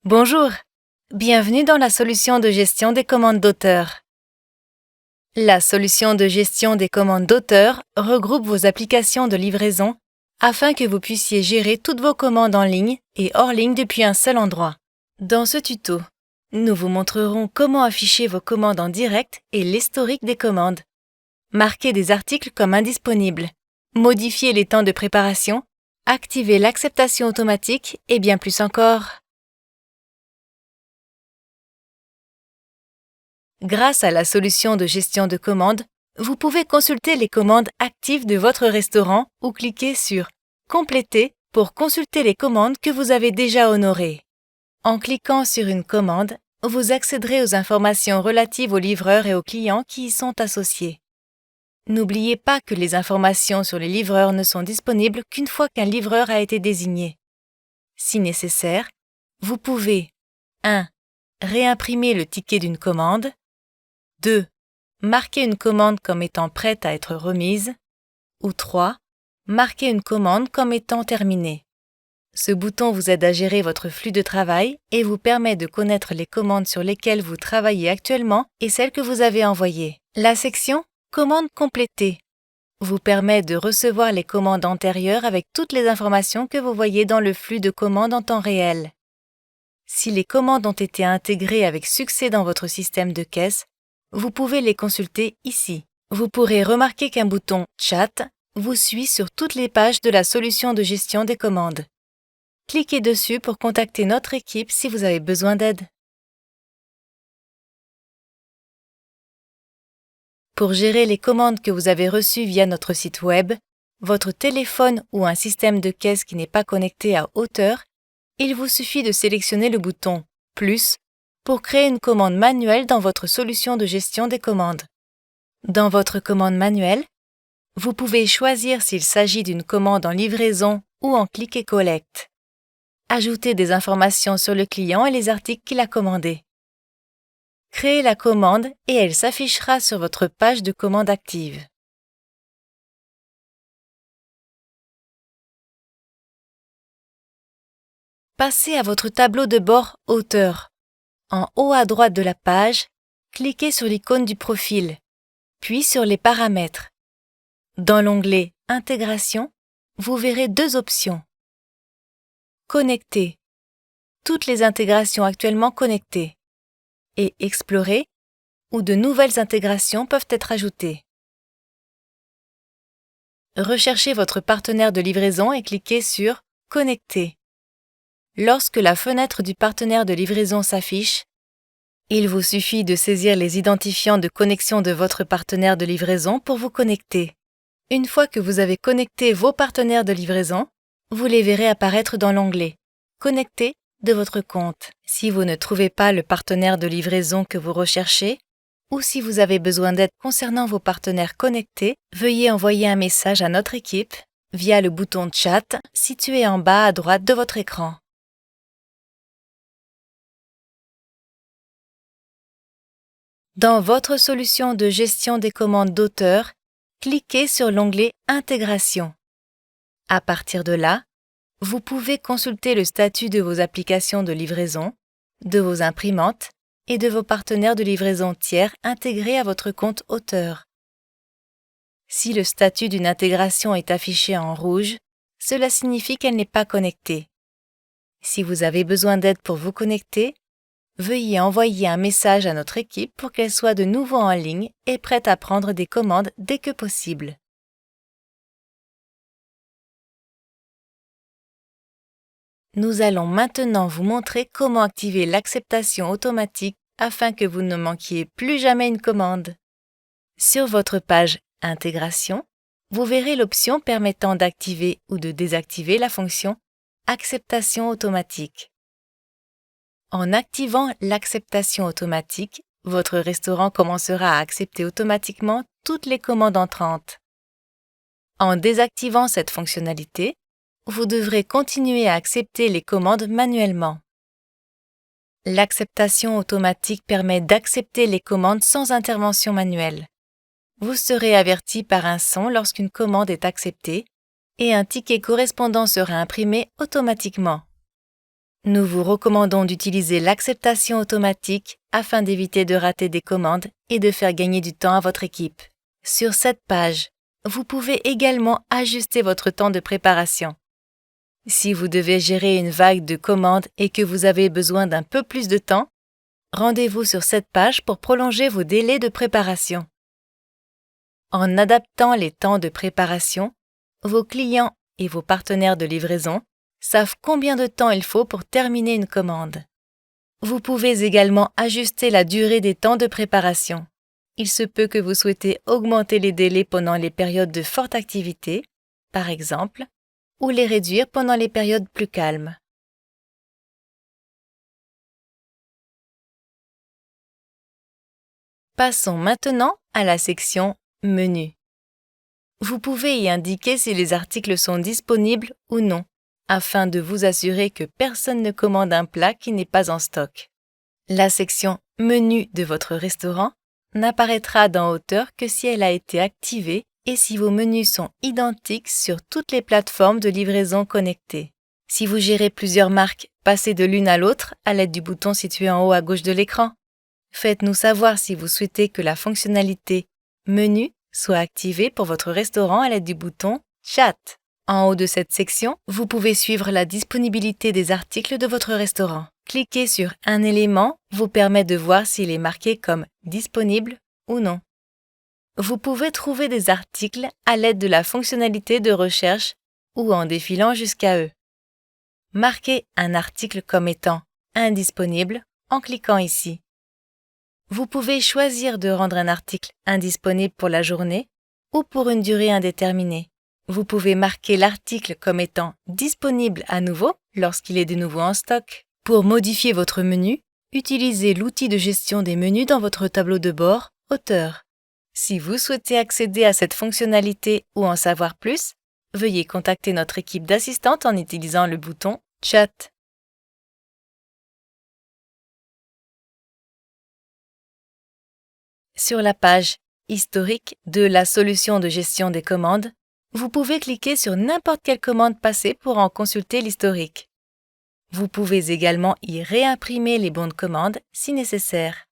Bonjour, bienvenue dans la solution de gestion des commandes d'auteur. La solution de gestion des commandes d'auteur regroupe vos applications de livraison afin que vous puissiez gérer toutes vos commandes en ligne et hors ligne depuis un seul endroit. Dans ce tuto, nous vous montrerons comment afficher vos commandes en direct et l'historique des commandes, marquer des articles comme indisponibles, modifier les temps de préparation, activer l'acceptation automatique et bien plus encore. Grâce à la solution de gestion de commandes, vous pouvez consulter les commandes actives de votre restaurant ou cliquer sur « Compléter » pour consulter les commandes que vous avez déjà honorées. En cliquant sur une commande, vous accéderez aux informations relatives aux livreurs et aux clients qui y sont associés. N'oubliez pas que les informations sur les livreurs ne sont disponibles qu'une fois qu'un livreur a été désigné. Si nécessaire, vous pouvez 1. Réimprimer le ticket d'une commande. 2. Marquer une commande comme étant prête à être remise. Ou 3. Marquer une commande comme étant terminée. Ce bouton vous aide à gérer votre flux de travail et vous permet de connaître les commandes sur lesquelles vous travaillez actuellement et celles que vous avez envoyées. La section « Commandes complétées » vous permet de recevoir les commandes antérieures avec toutes les informations que vous voyez dans le flux de commandes en temps réel. Si les commandes ont été intégrées avec succès dans votre système de caisse, vous pouvez les consulter ici. Vous pourrez remarquer qu'un bouton « Chat » vous suit sur toutes les pages de la solution de gestion des commandes. Cliquez dessus pour contacter notre équipe si vous avez besoin d'aide. Pour gérer les commandes que vous avez reçues via notre site web, votre téléphone ou un système de caisse qui n'est pas connecté à hauteur, il vous suffit de sélectionner le bouton « Plus » pour créer une commande manuelle dans votre solution de gestion des commandes. Dans votre commande manuelle, vous pouvez choisir s'il s'agit d'une commande en livraison ou en click et collect. Ajoutez des informations sur le client et les articles qu'il a commandés. Créez la commande et elle s'affichera sur votre page de commande active. Passez à votre tableau de bord Auteur. En haut à droite de la page, cliquez sur l'icône du profil, puis sur les paramètres. Dans l'onglet Intégration, vous verrez deux options. Connecter, toutes les intégrations actuellement connectées, et Explorer, où de nouvelles intégrations peuvent être ajoutées. Recherchez votre partenaire de livraison et cliquez sur Connecter. Lorsque la fenêtre du partenaire de livraison s'affiche, il vous suffit de saisir les identifiants de connexion de votre partenaire de livraison pour vous connecter. Une fois que vous avez connecté vos partenaires de livraison, vous les verrez apparaître dans l'onglet « Connecter » de votre compte. Si vous ne trouvez pas le partenaire de livraison que vous recherchez, ou si vous avez besoin d'aide concernant vos partenaires connectés, veuillez envoyer un message à notre équipe via le bouton « Chat » situé en bas à droite de votre écran. Dans votre solution de gestion des commandes d'auteur, cliquez sur l'onglet « Intégration ». À partir de là, vous pouvez consulter le statut de vos applications de livraison, de vos imprimantes et de vos partenaires de livraison tiers intégrés à votre compte auteur. Si le statut d'une intégration est affiché en rouge, cela signifie qu'elle n'est pas connectée. Si vous avez besoin d'aide pour vous connecter, veuillez envoyer un message à notre équipe pour qu'elle soit de nouveau en ligne et prête à prendre des commandes dès que possible. Nous allons maintenant vous montrer comment activer l'acceptation automatique afin que vous ne manquiez plus jamais une commande. Sur votre page « Intégration », vous verrez l'option permettant d'activer ou de désactiver la fonction « Acceptation automatique ». En activant l'acceptation automatique, votre restaurant commencera à accepter automatiquement toutes les commandes entrantes. En désactivant cette fonctionnalité, vous devrez continuer à accepter les commandes manuellement. L'acceptation automatique permet d'accepter les commandes sans intervention manuelle. Vous serez averti par un son lorsqu'une commande est acceptée et un ticket correspondant sera imprimé automatiquement. Nous vous recommandons d'utiliser l'acceptation automatique afin d'éviter de rater des commandes et de faire gagner du temps à votre équipe. Sur cette page, vous pouvez également ajuster votre temps de préparation. Si vous devez gérer une vague de commandes et que vous avez besoin d'un peu plus de temps, rendez-vous sur cette page pour prolonger vos délais de préparation. En adaptant les temps de préparation, vos clients et vos partenaires de livraison savent combien de temps il faut pour terminer une commande. Vous pouvez également ajuster la durée des temps de préparation. Il se peut que vous souhaitez augmenter les délais pendant les périodes de forte activité, par exemple, ou les réduire pendant les périodes plus calmes. Passons maintenant à la section Menu. Vous pouvez y indiquer si les articles sont disponibles ou non, afin de vous assurer que personne ne commande un plat qui n'est pas en stock. La section Menu de votre restaurant n'apparaîtra dans Hauteur que si elle a été activée et si vos menus sont identiques sur toutes les plateformes de livraison connectées. Si vous gérez plusieurs marques, passez de l'une à l'autre à l'aide du bouton situé en haut à gauche de l'écran. Faites-nous savoir si vous souhaitez que la fonctionnalité Menu soit activée pour votre restaurant à l'aide du bouton Chat. En haut de cette section, vous pouvez suivre la disponibilité des articles de votre restaurant. Cliquer sur un élément vous permet de voir s'il est marqué comme disponible ou non. Vous pouvez trouver des articles à l'aide de la fonctionnalité de recherche ou en défilant jusqu'à eux. Marquez un article comme étant indisponible en cliquant ici. Vous pouvez choisir de rendre un article indisponible pour la journée ou pour une durée indéterminée. Vous pouvez marquer l'article comme étant disponible à nouveau lorsqu'il est de nouveau en stock. Pour modifier votre menu, utilisez l'outil de gestion des menus dans votre tableau de bord Hauteur. Si vous souhaitez accéder à cette fonctionnalité ou en savoir plus, veuillez contacter notre équipe d'assistantes en utilisant le bouton Chat. Sur la page historique de la solution de gestion des commandes, vous pouvez cliquer sur n'importe quelle commande passée pour en consulter l'historique. Vous pouvez également y réimprimer les bons de commande si nécessaire.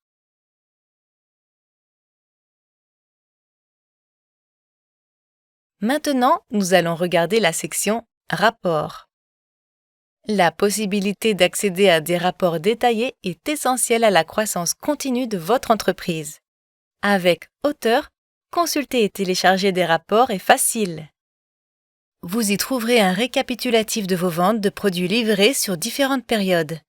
Maintenant, nous allons regarder la section Rapports. La possibilité d'accéder à des rapports détaillés est essentielle à la croissance continue de votre entreprise. Avec Hauteur, consulter et télécharger des rapports est facile. Vous y trouverez un récapitulatif de vos ventes de produits livrés sur différentes périodes.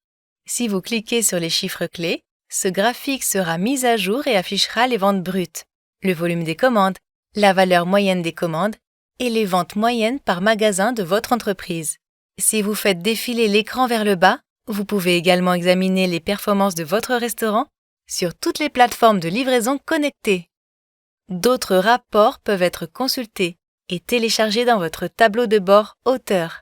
Si vous cliquez sur les chiffres clés, ce graphique sera mis à jour et affichera les ventes brutes, le volume des commandes, la valeur moyenne des commandes et les ventes moyennes par magasin de votre entreprise. Si vous faites défiler l'écran vers le bas, vous pouvez également examiner les performances de votre restaurant sur toutes les plateformes de livraison connectées. D'autres rapports peuvent être consultés et téléchargés dans votre tableau de bord Hauteur.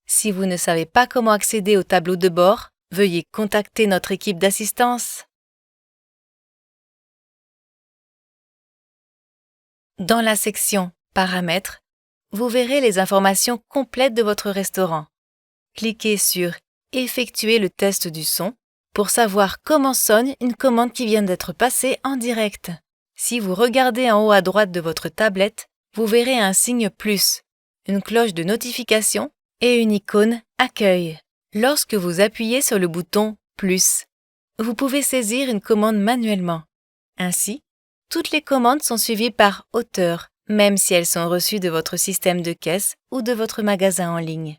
Si vous ne savez pas comment accéder au tableau de bord, veuillez contacter notre équipe d'assistance. Dans la section Paramètres, vous verrez les informations complètes de votre restaurant. Cliquez sur Effectuer le test du son pour savoir comment sonne une commande qui vient d'être passée en direct. Si vous regardez en haut à droite de votre tablette, vous verrez un signe plus, une cloche de notification et une icône Accueil. Lorsque vous appuyez sur le bouton plus, vous pouvez saisir une commande manuellement. Ainsi, toutes les commandes sont suivies par Hauteur, même si elles sont reçues de votre système de caisse ou de votre magasin en ligne.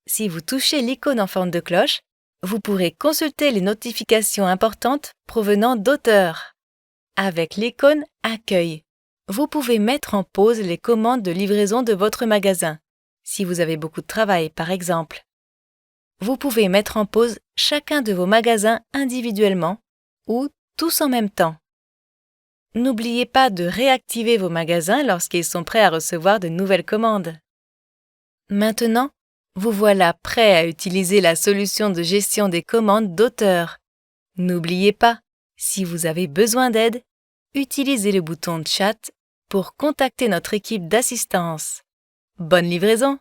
Si vous touchez l'icône en forme de cloche, vous pourrez consulter les notifications importantes provenant d'Hauteur. Avec l'icône Accueil, vous pouvez mettre en pause les commandes de livraison de votre magasin, si vous avez beaucoup de travail par exemple. Vous pouvez mettre en pause chacun de vos magasins individuellement ou tous en même temps. N'oubliez pas de réactiver vos magasins lorsqu'ils sont prêts à recevoir de nouvelles commandes. Maintenant, vous voilà prêt à utiliser la solution de gestion des commandes d'Hauteur. N'oubliez pas, si vous avez besoin d'aide, utilisez le bouton Chat pour contacter notre équipe d'assistance. Bonne livraison!